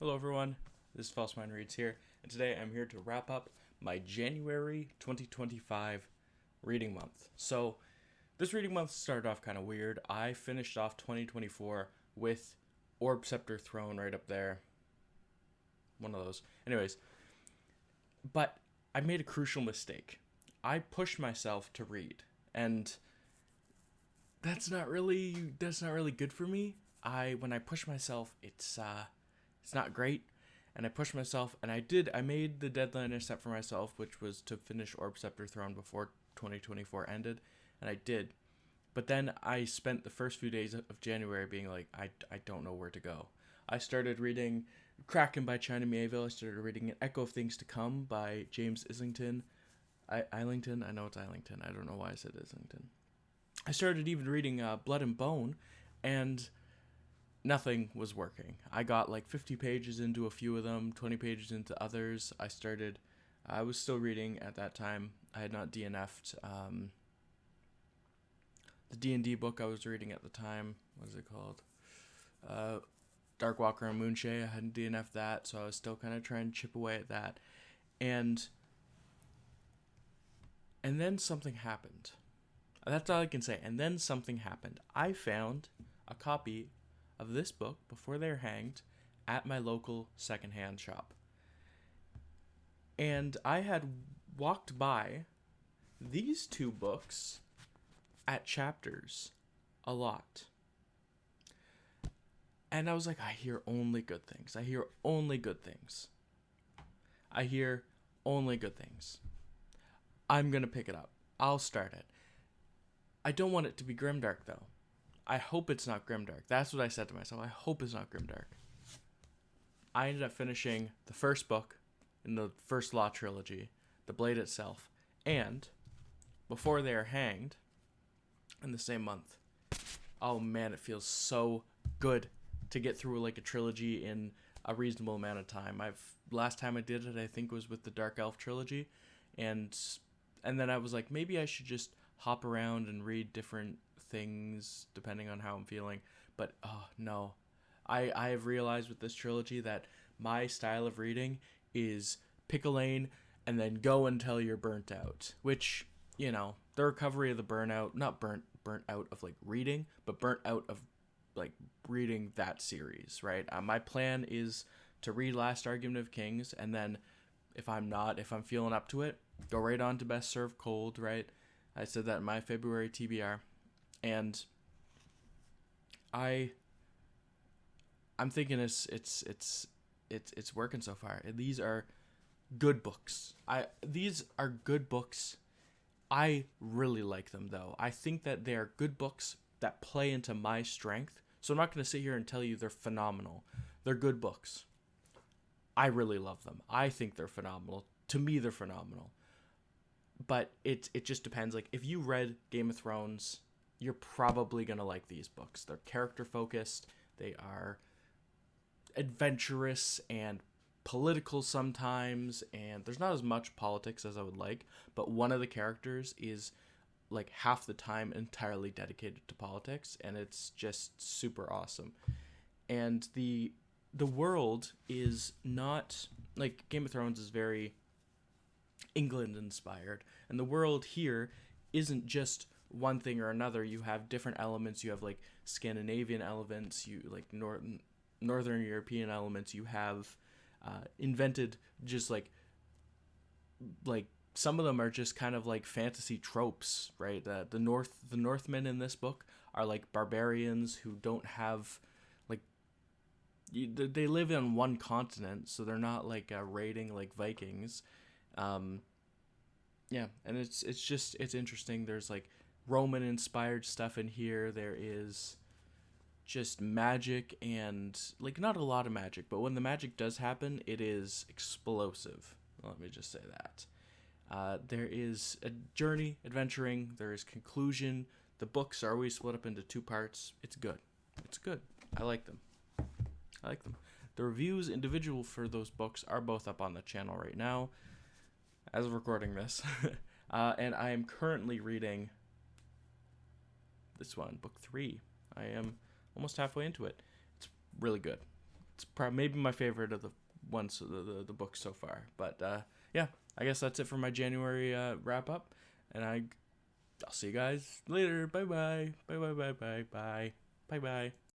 Hello, everyone. This is False Mind Reads here, and today I'm here to wrap up my January 2025 reading month. So, this reading month started off kind of weird. I finished off 2024 with Orb Scepter Throne right up there. One of those. Anyways, but I made a crucial mistake. I pushed myself to read, and that's not really good for me. When I push myself, it's not great. And I pushed myself, and I made the deadline I set for myself, which was to finish Orb Scepter Throne before 2024 ended, and I did. But then I spent the first few days of January being like, I don't know where to go. I started reading Kraken by China Miéville. I started reading An Echo of Things to Come by James Islington. Islington? I know it's Islington. I don't know why I said Islington. I started even reading Blood and Bone, and nothing was working. I got like 50 pages into a few of them, 20 pages into others. I was still reading at that time. I had not DNF'd. The D&D book I was reading at the time, what is it called? Dark Walker and Moonshade. I hadn't DNF'd that, so I was still kind of trying to chip away at that. And then something happened. That's all I can say. And then something happened. I found a copy of this book before they're hanged at my local secondhand shop. And I had walked by these two books at Chapters a lot. And I was like, I hear only good things. I hear only good things. I hear only good things. I'm going to pick it up. I'll start it. I don't want it to be grimdark, though. I hope it's not grimdark. That's what I said to myself. I hope it's not grimdark. I ended up finishing the first book in the first Law trilogy, The Blade itself, and Before They Are Hanged in the same month. Oh man, it feels so good to get through like a trilogy in a reasonable amount of time. Last time I did it, I think was with the Dark Elf trilogy, and then I was like, maybe I should just hop around and read different things depending on how I'm feeling. But oh no, I have realized with this trilogy that my style of reading is pick a lane and then go until you're burnt out. Which, the recovery of the burnout, not burnt out of like reading, but burnt out of like reading that series, right? My plan is to read Last Argument of Kings, and then if I'm feeling up to it, go right on to Best Served Cold, right? I said that in my February TBR, and I'm thinking it's working so far. These are good books. These are good books. I really like them though. I think that they are good books that play into my strength. So I'm not going to sit here and tell you they're phenomenal. They're good books. I really love them. I think they're phenomenal. To me, they're phenomenal. But it just depends. Like, if you read Game of Thrones, you're probably going to like these books. They're character focused. They are adventurous and political sometimes, and there's not as much politics as I would like, but one of the characters is like half the time entirely dedicated to politics, and it's just super awesome. And the world is not like Game of Thrones is very England inspired, and the world here isn't just one thing or another. You have different elements. You have like Scandinavian elements, you like northern European elements. You have invented just like some of them are just kind of like fantasy tropes, right? The Northmen in this book are like barbarians who don't have like they live in one continent, so they're not like raiding like Vikings. Yeah, and it's interesting. There's like Roman inspired stuff in here. There is just magic, and like not a lot of magic, but when the magic does happen, it is explosive. Let me just say that. There is a journey, adventuring. There is conclusion. The books are always split up into two parts. It's good. It's good. I like them. The reviews individual for those books are both up on the channel right now, as of recording this. And I am currently reading this one, book 3. I am almost halfway into it. It's really good. It's probably maybe my favorite of the ones the books so far. But yeah, I guess that's it for my January wrap up, and I'll see you guys later. Bye bye. Bye bye bye bye bye bye bye.